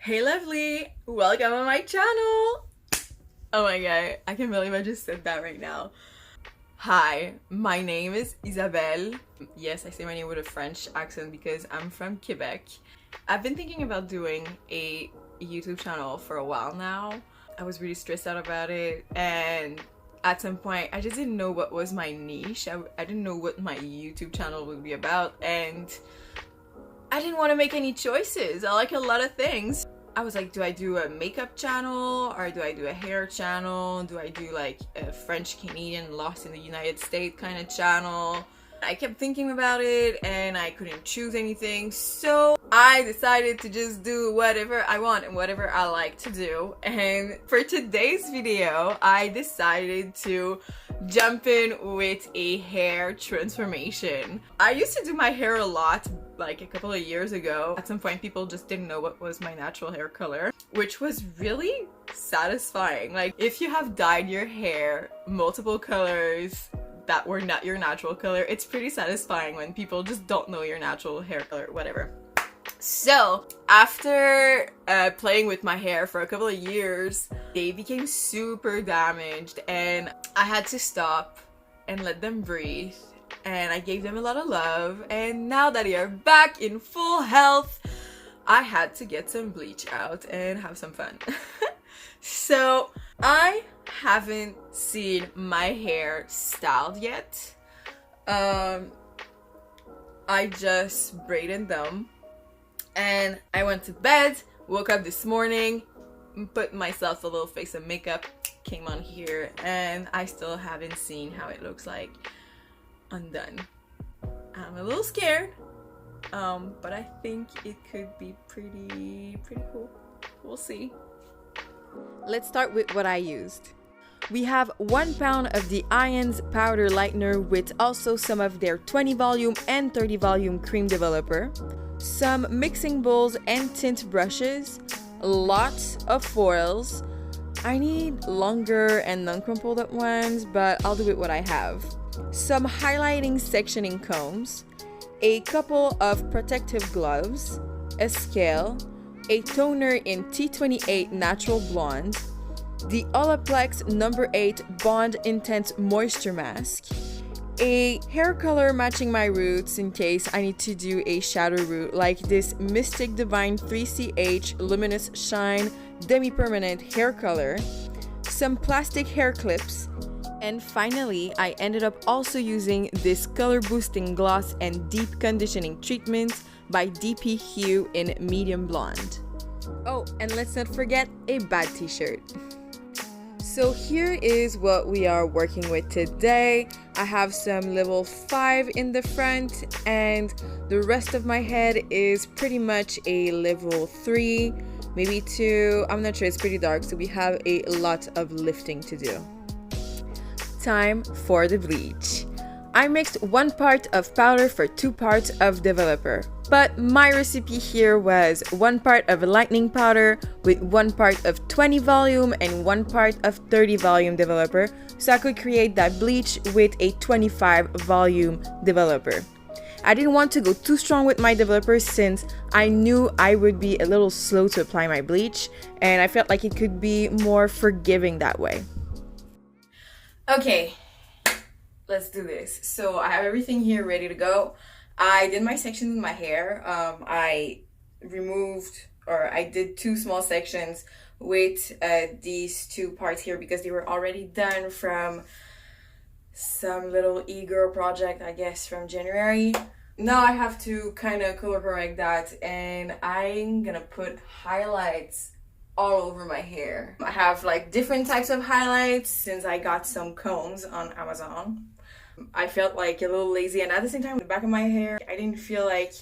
Hey lovely, welcome on my channel. Oh my god, I can't believe I just said that right now. Hi, my name is Isabelle. Yes, I say my name with a French accent because I'm from Quebec. I've been thinking about doing a YouTube channel for a while now. I was really stressed out about it, and at some point I just didn't know what was my niche. I didn't know what my YouTube channel would be about, and I didn't want to make any choices. I like a lot of things. I was like, do I do a makeup channel or do I do a hair channel? Do I do like a French Canadian lost in the United States kind of channel? I kept thinking about it and I couldn't choose anything, so I decided to just do whatever I want and whatever I like to do. And for today's video, I decided to jump in with a hair transformation. I used to do my hair a lot like a couple of years ago. At some point people just didn't know what was my natural hair color, which was really satisfying. Like if you have dyed your hair multiple colors that were not your natural color, it's pretty satisfying when people just don't know your natural hair color, whatever. So after playing with my hair for a couple of years, they became super damaged and I had to stop and let them breathe, and I gave them a lot of love, and now that they are back in full health, I had to get some bleach out and have some fun. So I haven't seen my hair styled yet. I just braided them and I went to bed, woke up this morning, put myself a little face of makeup, came on here, and I still haven't seen how it looks like undone. I'm a little scared, but I think it could be pretty cool. We'll see. Let's start with what I used. We have 1 pound of the Ions powder lightener with also some of their 20 volume and 30 volume cream developer, some mixing bowls and tint brushes, lots of foils. I need longer and non-crumpled ones, but I'll do with what I have. Some highlighting sectioning combs, a couple of protective gloves, a scale, a toner in T28 Natural Blonde, the Olaplex No. 8 Bond Intense Moisture Mask, a hair color matching my roots in case I need to do a shadow root like this Mystic Divine 3CH Luminous Shine Demi-Permanent hair color, some plastic hair clips, and finally I ended up also using this color boosting gloss and deep conditioning treatment by DP Hue in medium blonde. Oh, and let's not forget a bad t-shirt. So here is what we are working with today. I have some level 5 in the front and the rest of my head is pretty much a level 3, maybe 2. I'm not sure, it's pretty dark, so we have a lot of lifting to do. Time for the bleach. I mixed 1 part of powder for 2 parts of developer, but my recipe here was 1 part of lightening powder with 1 part of 20 volume and 1 part of 30 volume developer, so I could create that bleach with a 25 volume developer. I didn't want to go too strong with my developer since I knew I would be a little slow to apply my bleach, and I felt like it could be more forgiving that way. Okay, let's do this. So I have everything here ready to go. I did my sections with my hair. I did 2 small sections with these 2 parts here because they were already done from some little e-girl project, I guess, from January. Now I have to kind of color correct that, and I'm gonna put highlights all over my hair. I have like different types of highlights since I got some combs on Amazon. I felt like a little lazy, and at the same time, the back of my hair, I didn't feel like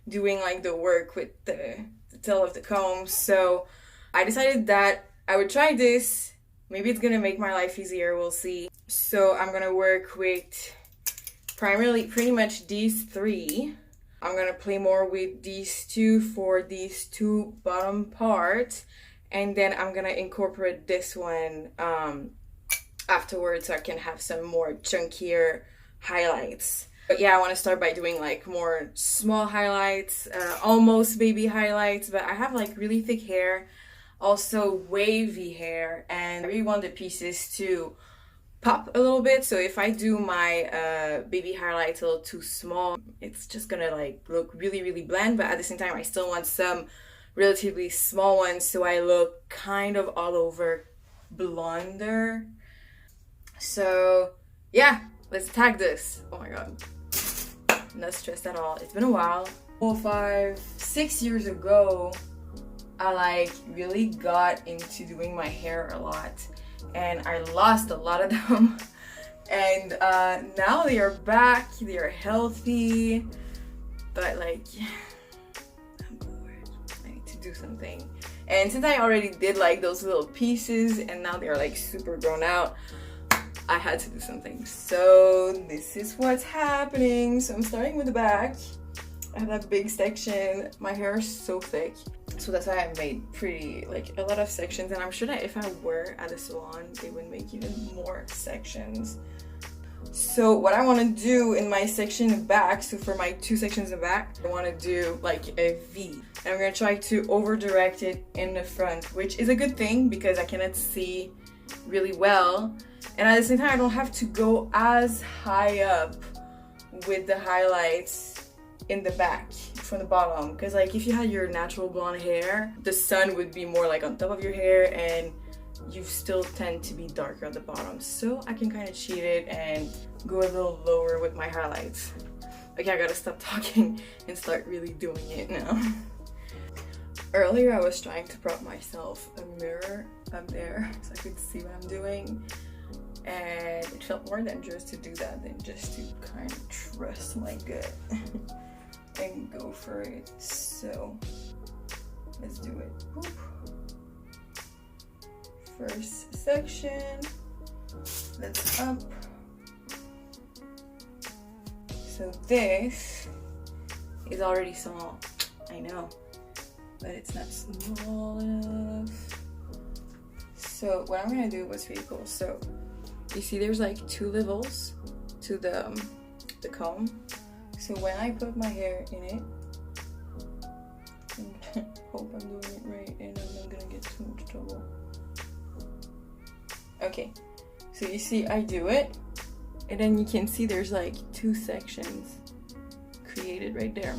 doing like the work with the tail of the comb, so I decided that I would try this. Maybe it's gonna make my life easier, we'll see. So I'm gonna work with primarily pretty much these 3. I'm gonna play more with these 2 for these 2 bottom parts, and then I'm gonna incorporate this one afterwards so I can have some more chunkier highlights. But yeah, I want to start by doing like more small highlights, almost baby highlights, but I have like really thick hair, also wavy hair, and I really want the pieces to pop a little bit. So if I do my baby highlights a little too small, it's just gonna like look really bland, but at the same time I still want some relatively small ones so I look kind of all over blonder. So yeah, let's tag this. Oh my god, not stressed at all. It's been a while. 4, 5, 6 years ago, I like really got into doing my hair a lot, and I lost a lot of them. And now they are back, they are healthy, but like, I'm bored. I need to do something. And since I already did like those little pieces and now they're like super grown out, I had to do something. So this is what's happening. So I'm starting with the back. I have that big section. My hair is so thick, so that's why I made pretty like a lot of sections, and I'm sure that if I were at a salon they would make even more sections. So what I want to do in my section in the back, so for my 2 sections in the back, I want to do like a V, and I'm going to try to over direct it in the front, which is a good thing because I cannot see really well, and at the same time I don't have to go as high up with the highlights in the back from the bottom, because like if you had your natural blonde hair, the sun would be more like on top of your hair and you still tend to be darker at the bottom. So I can kind of cheat it and go a little lower with my highlights. Okay, I gotta stop talking and start really doing it now. Earlier I was trying to prop myself a mirror up there so I could see what I'm doing, and it felt more dangerous to do that than just to kind of trust my gut and go for it. So let's do it. Whoop. First section, let's up. So this is already small, I know, but it's not small enough. So what I'm gonna do was really cool. So you see there's like 2 levels to the comb. So when I put my hair in it, hope I'm doing it right and I'm not gonna get too much trouble. Okay, so you see I do it, and then you can see there's like 2 sections created right there.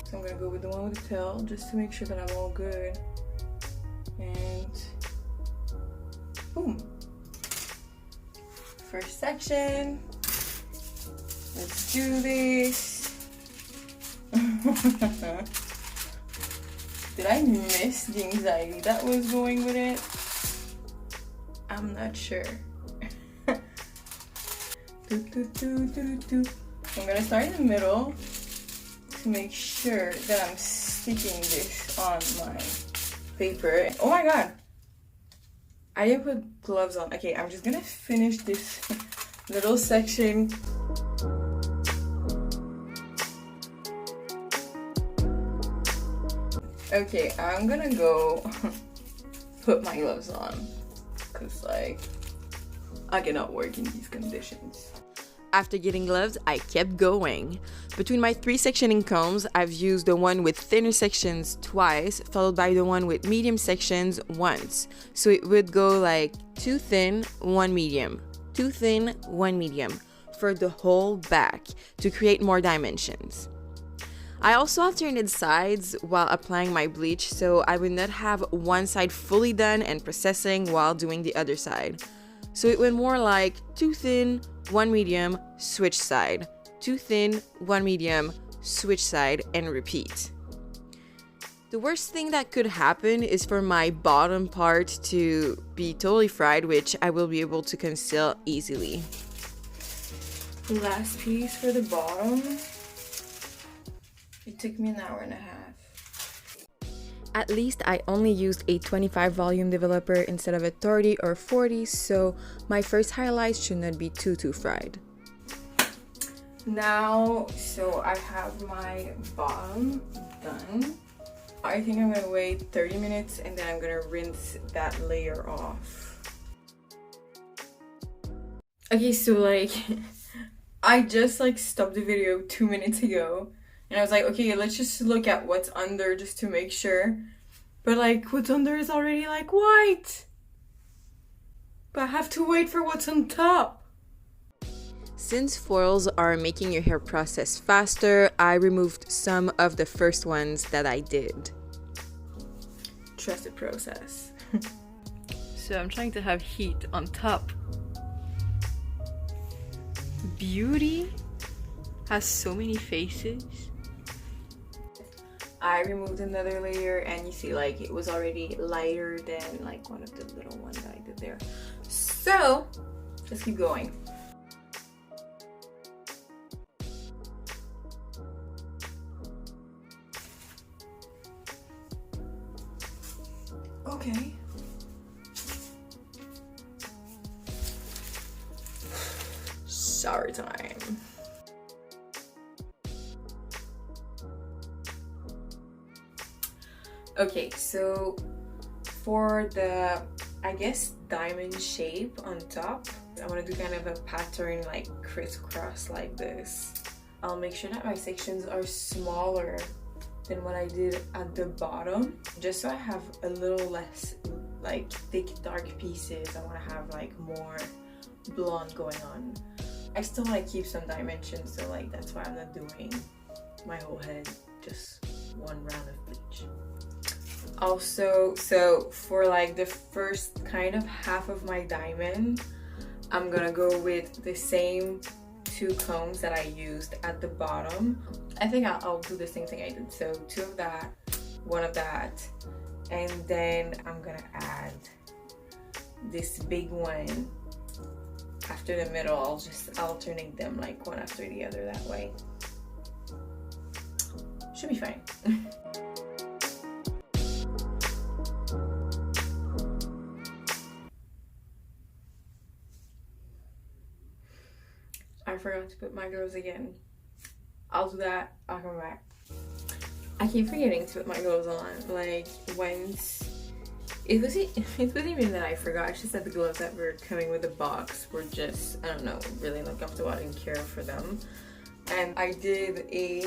So I'm gonna go with the one with the tail just to make sure that I'm all good. And boom. First section. Let's do this. Did I miss the anxiety that was going with it? I'm not sure. I'm gonna start in the middle to make sure that I'm sticking this on my paper. Oh my god! I didn't put gloves on. Okay, I'm just gonna finish this little section. Okay, I'm gonna go put my gloves on, cause like I cannot work in these conditions. After getting gloves, I kept going. Between my 3 sectioning combs, I've used the one with thinner sections twice, followed by the one with medium sections once. So it would go like 2 thin, 1 medium, 2 thin, 1 medium for the whole back to create more dimensions. I also alternated sides while applying my bleach, so I would not have one side fully done and processing while doing the other side. So it went more like 2 thin, 1 medium, switch side, 2 thin, 1 medium, switch side, and repeat. The worst thing that could happen is for my bottom part to be totally fried, which I will be able to conceal easily. Last piece for the bottom. It took me an hour and a half. At least I only used a 25 volume developer instead of a 30 or 40, so my first highlights should not be too fried. Now, so I have my bottom done. I think I'm gonna wait 30 minutes and then I'm gonna rinse that layer off. Okay, so like I just like stopped the video 2 minutes ago and I was like, okay, let's just look at what's under just to make sure. But like what's under is already like white. But I have to wait for what's on top. Since foils are making your hair process faster, I removed some of the first ones that I did. Trust the process. So I'm trying to have heat on top. Beauty has so many faces. I removed another layer and you see like it was already lighter than like one of the little ones that I did there. So let's keep going. Okay. Shower time. Okay, so for the, I guess, diamond shape on top, I want to do kind of a pattern like crisscross like this. I'll make sure that my sections are smaller than what I did at the bottom, just so I have a little less like thick dark pieces. I want to have like more blonde going on. I still want to keep some dimensions, so like that's why I'm not doing my whole head, just one round of bleach. Also, so for like the first kind of half of my diamond, I'm gonna go with the same two combs that I used at the bottom. I think I'll do the same thing I did. So 2 of that, 1 of that, and then I'm gonna add this big one after the middle. I'll just alternate them like one after the other that way. Should be fine. I forgot to put my gloves again. I'll do that. I'll come back. I keep forgetting to put my gloves on. Like once it wasn't even that I forgot. It's just that the gloves that were coming with the box were just, I don't know, really uncomfortable. I didn't care for them. And I did a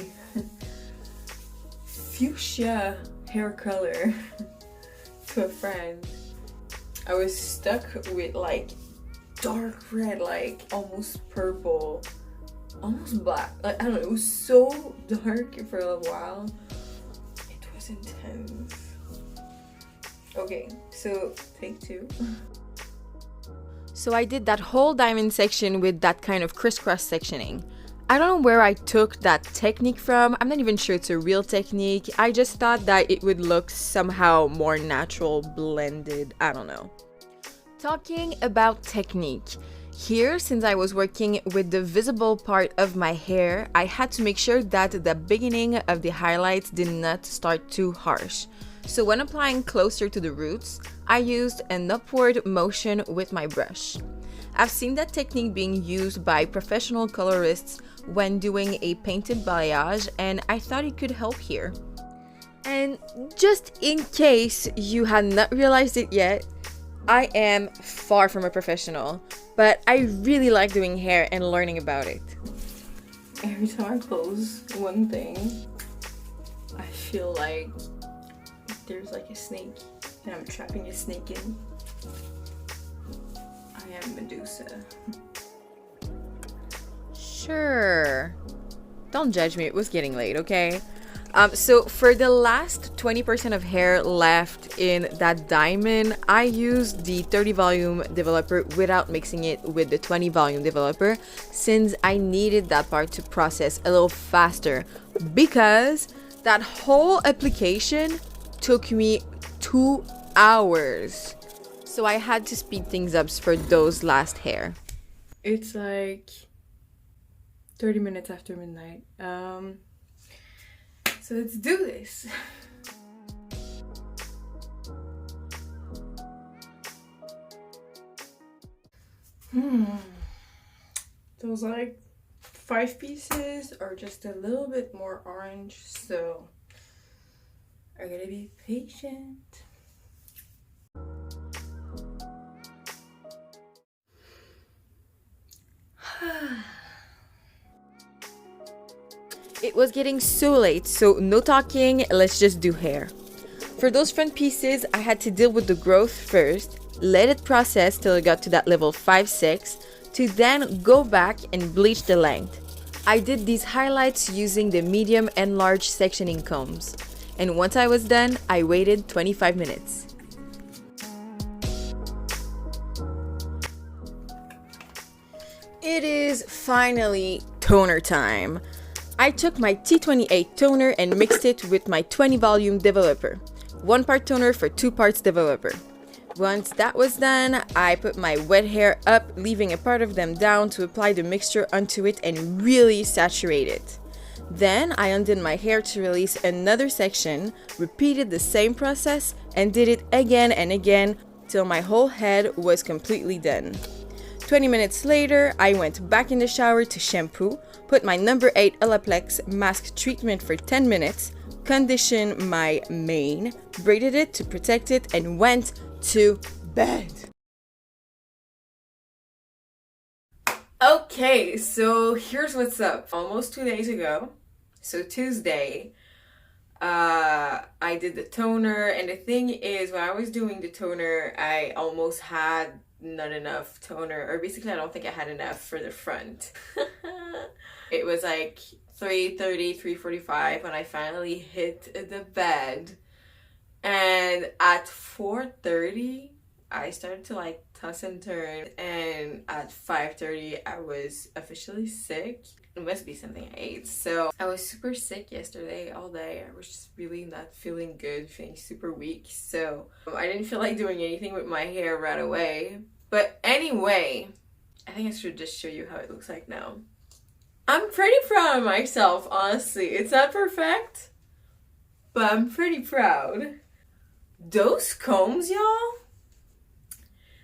fuchsia hair color to a friend. I was stuck with like dark red, like almost purple, almost black. Like I don't know, it was so dark for a while. It was intense. Okay, so take 2. So I did that whole diamond section with that kind of crisscross sectioning. I don't know where I took that technique from. I'm not even sure it's a real technique. I just thought that it would look somehow more natural, blended. I don't know. Talking about technique. Here, since I was working with the visible part of my hair, I had to make sure that the beginning of the highlights did not start too harsh. So when applying closer to the roots, I used an upward motion with my brush. I've seen that technique being used by professional colorists when doing a painted balayage, and I thought it could help here. And just in case you had not realized it yet, I am far from a professional, but I really like doing hair and learning about it. Every time I close one thing, I feel like there's like a snake and I'm trapping a snake in. I am Medusa. Sure. Don't judge me, it was getting late, okay? So for the last 20% of hair left in that diamond, I used the 30 volume developer without mixing it with the 20 volume developer, since I needed that part to process a little faster, because that whole application took me 2 hours. So I had to speed things up for those last hair. It's like 30 minutes after midnight. So let's do this. Those like 5 pieces are just a little bit more orange, so I gotta be patient. It was getting so late, so no talking, let's just do hair. For those front pieces, I had to deal with the growth first, let it process till it got to that level 5-6, to then go back and bleach the length. I did these highlights using the medium and large sectioning combs. And once I was done, I waited 25 minutes. It is finally toner time. I took my T28 toner and mixed it with my 20 volume developer. 1 part toner for 2 parts developer. Once that was done, I put my wet hair up, leaving a part of them down to apply the mixture onto it and really saturate it. Then I undid my hair to release another section, repeated the same process, and did it again and again till my whole head was completely done. 20 minutes later, I went back in the shower to shampoo, put my number 8 Olaplex mask treatment for 10 minutes, conditioned my mane, braided it to protect it, and went to bed. Okay, so here's what's up. Almost 2 days ago, so Tuesday, I did the toner, and the thing is, when I was doing the toner, I almost had not enough toner, or basically I don't think I had enough for the front. It was like 3:30, 3:45 when I finally hit the bed, and at 4:30 I started to like toss and turn, and at 5:30 I was officially sick. It must be something I ate. So I was super sick yesterday all day. I was just really not feeling good, feeling super weak. So I didn't feel like doing anything with my hair right away. But anyway, I think I should just show you how it looks like now. I'm pretty proud of myself, honestly. It's not perfect, but I'm pretty proud. Those combs, y'all,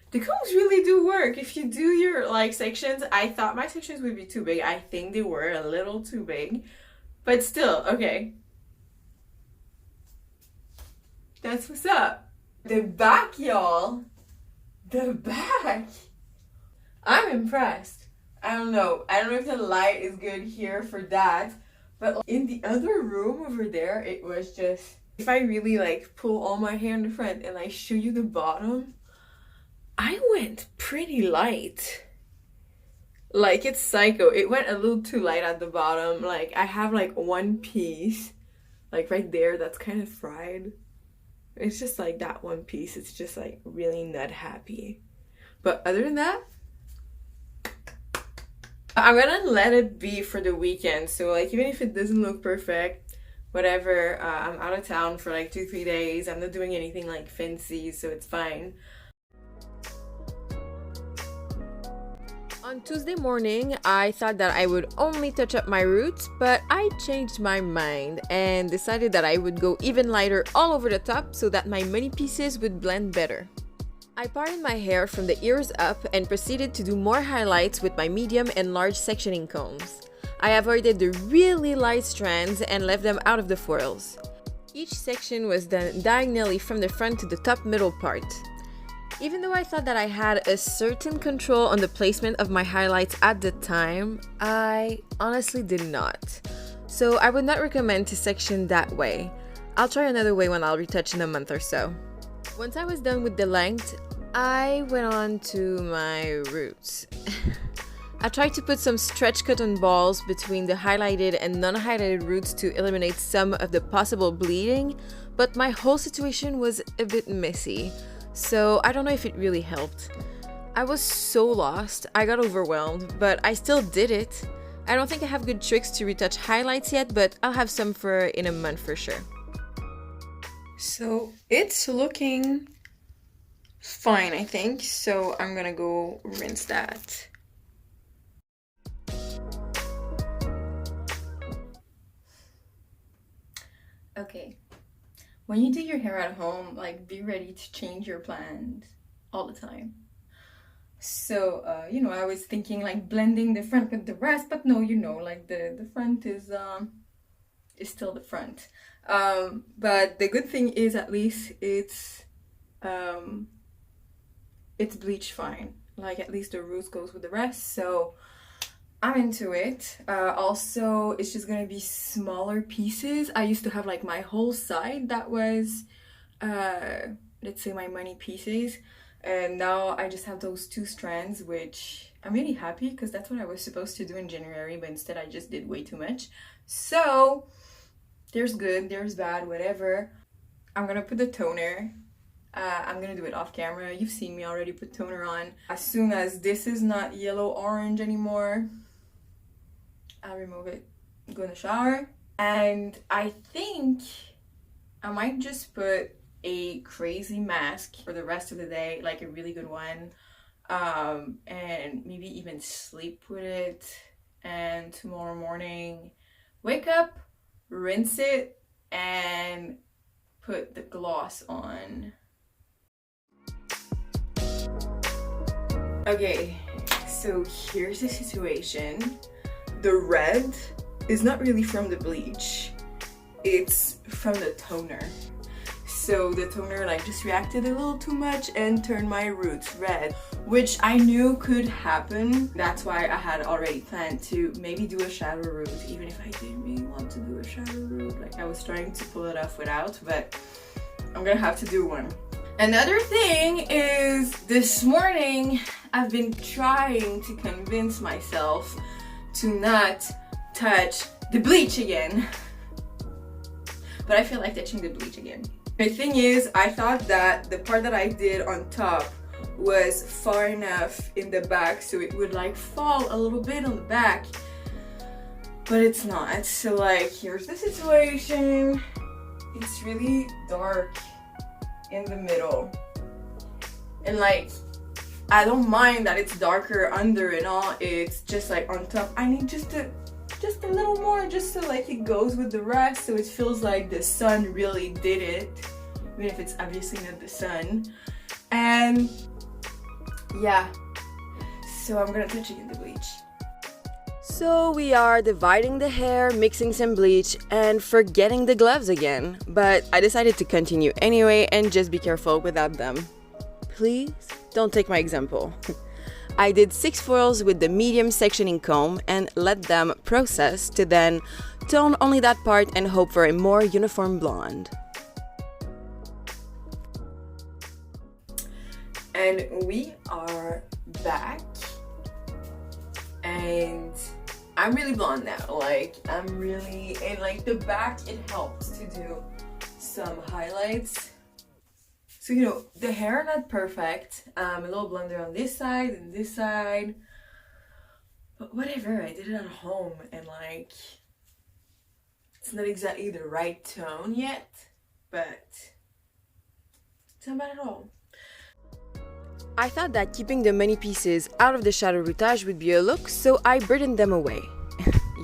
the combs really do work. If you do your like sections, I thought my sections would be too big. I think they were a little too big, but still, okay. That's what's up. The back, y'all. The back. I'm impressed. I don't know if the light is good here for that, but in the other room over there, it was just, if I really like pull all my hair in the front and I show you the bottom, I went pretty light. Like, it's psycho. It went a little too light at the bottom. Like, I have like one piece, like right there, that's kind of fried. It's just like that one piece. It's just like really not happy. But other than that, I'm gonna let it be for the weekend. So like, even if it doesn't look perfect, whatever, I'm out of town for like 2-3 days. I'm not doing anything like fancy, so it's fine. On Tuesday morning, I thought that I would only touch up my roots, but I changed my mind and decided that I would go even lighter all over the top so that my many pieces would blend better. I parted my hair from the ears up and proceeded to do more highlights with my medium and large sectioning combs. I avoided the really light strands and left them out of the foils. Each section was done diagonally from the front to the top middle part. Even though I thought that I had a certain control on the placement of my highlights at the time, I honestly did not. So I would not recommend to section that way. I'll try another way when I'll retouch in a month or so. Once I was done with the length, I went on to my roots. I tried to put some stretch cotton balls between the highlighted and non-highlighted roots to eliminate some of the possible bleeding, but my whole situation was a bit messy. So I don't know if it really helped. I was so lost, I got overwhelmed, but I still did it. I don't think I have good tricks to retouch highlights yet, but I'll have some for in a month for sure. So it's looking fine, I think. So I'm gonna go rinse that. Okay. When you do your hair at home, like, be ready to change your plans all the time. So, I was thinking like blending the front with the rest, but no, like the front is still the front. But the good thing is at least it's bleached fine. Like, at least the roots goes with the rest. So I'm into it. Also, it's just gonna be smaller pieces. I used to have like my whole side that was, let's say my money pieces. And now I just have those 2 strands, which I'm really happy because that's what I was supposed to do in January, but instead I just did way too much. So there's good, there's bad, whatever. I'm gonna put the toner. I'm gonna do it off camera. You've seen me already put toner on. As soon as this is not yellow orange anymore, I'll remove it, go in the shower. And I think I might just put a crazy mask for the rest of the day, like a really good one, and maybe even sleep with it, and tomorrow morning wake up, rinse it, and put the gloss on. Okay, so here's the situation. The red is not really from the bleach, it's from the toner. So the toner like just reacted a little too much and turned my roots red, which I knew could happen. That's why I had already planned to maybe do a shadow root, even if I didn't really want to do a shadow root. Like I was trying to pull it off without, but I'm gonna have to do one. Another thing is, this morning I've been trying to convince myself to not touch the bleach again, but I feel like touching the bleach again. The thing is, I thought that the part that I did on top was far enough in the back so it would like fall a little bit on the back, but it's not. So like, here's the situation. It's really dark in the middle, and like I don't mind that it's darker under and all, it's just like on top I need just a little more, just so like it goes with the rest, so it feels like the sun really did it, even if it's obviously not the sun. And yeah, so I'm gonna touch it in the bleach. So we are dividing the hair, mixing some bleach, and forgetting the gloves again. But I decided to continue anyway and just be careful without them. Please don't take my example. I did 6 foils with the medium sectioning comb and let them process to then tone only that part and hope for a more uniform blonde. And we are back. And I'm really blonde now, like I'm really, and like the back, it helps to do some highlights. So you know, the hair not perfect, a little blonder on this side and this side, but whatever, I did it at home and like, it's not exactly the right tone yet, but it's not bad at all. I thought that keeping the money pieces out of the shadow routage would be a look, so I burdened them away.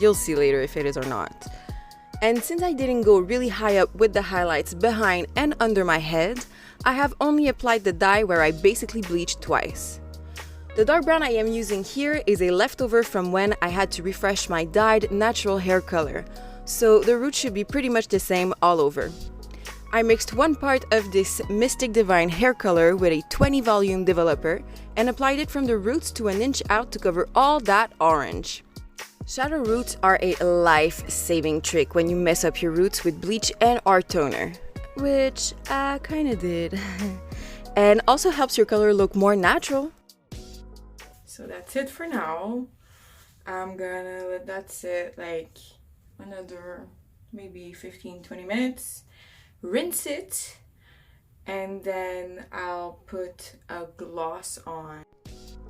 You'll see later if it is or not. And since I didn't go really high up with the highlights behind and under my head, I have only applied the dye where I basically bleached twice. The dark brown I am using here is a leftover from when I had to refresh my dyed natural hair color, so the root should be pretty much the same all over. I mixed 1 part of this Mystic Divine hair color with a 20 volume developer and applied it from the roots to 1 inch out to cover all that orange. Shadow roots are a life-saving trick when you mess up your roots with bleach and or toner, which I kinda did, and also helps your color look more natural. So that's it for now. I'm gonna let that sit like another maybe 15-20 minutes. Rinse it, and then I'll put a gloss on.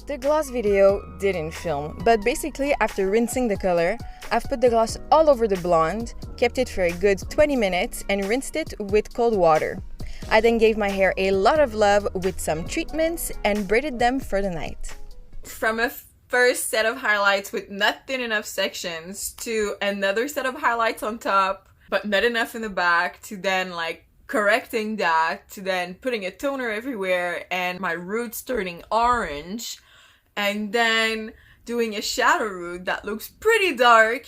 The gloss video didn't film, but basically after rinsing the color, I've put the gloss all over the blonde, kept it for a good 20 minutes, and rinsed it with cold water. I then gave my hair a lot of love with some treatments and braided them for the night. From a first set of highlights with not thin enough sections to another set of highlights on top, but not enough in the back, to then like correcting that, to then putting a toner everywhere and my roots turning orange, and then doing a shadow root that looks pretty dark,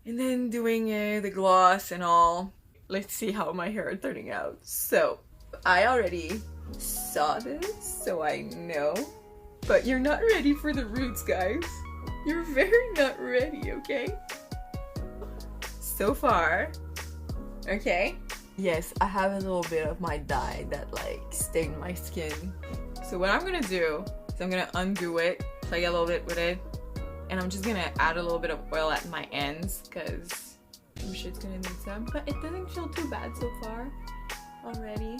and then doing the gloss and all. Let's see how my hair is turning out. So I already saw this, so I know, but you're not ready for the roots, guys. You're very not ready, okay? So far. Okay. Yes, I have a little bit of my dye that like stained my skin. So what I'm gonna do is I'm gonna undo it, play a little bit with it, and I'm just gonna add a little bit of oil at my ends because I'm sure it's gonna need some, but it doesn't feel too bad so far already.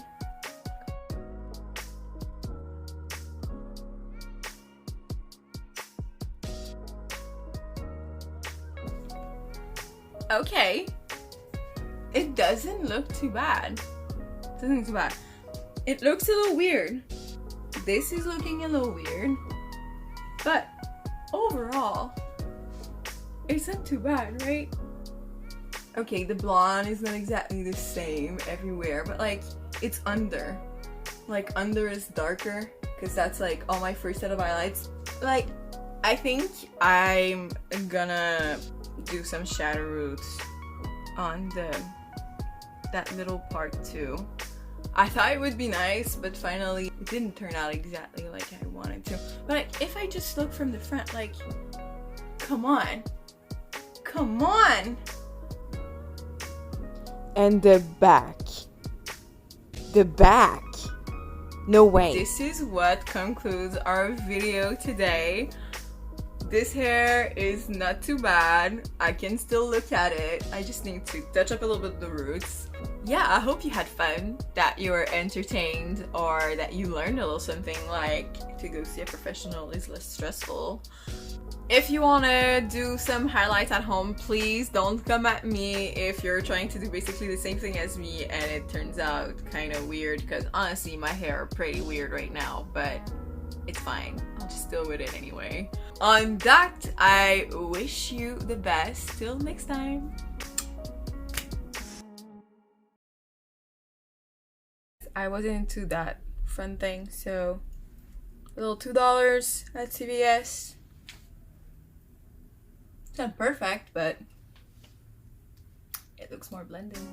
Okay, it doesn't look too bad. It doesn't look too bad. It looks a little weird. This is looking a little weird, but overall, it's not too bad, right? Okay, the blonde is not exactly the same everywhere, but like it's under. Like under is darker because that's like all my first set of highlights. Like I think I'm gonna do some shadow roots on that little part too. I thought it would be nice, but finally it didn't turn out exactly like I wanted to. But like, if I just look from the front, like, come on, come on. And the back, no way. This is what concludes our video today. This hair is not too bad. I can still look at it. I just need to touch up a little bit the roots. Yeah, I hope you had fun, that you were entertained, or that you learned a little something, like to go see a professional is less stressful. If you want to do some highlights at home, please don't come at me if you're trying to do basically the same thing as me and it turns out kind of weird, because honestly my hair are pretty weird right now, but it's fine. I'll just deal with it anyway. On that, I wish you the best. Till next time. I wasn't into that front thing, so a little $2 at CVS. It's not perfect, but it looks more blending.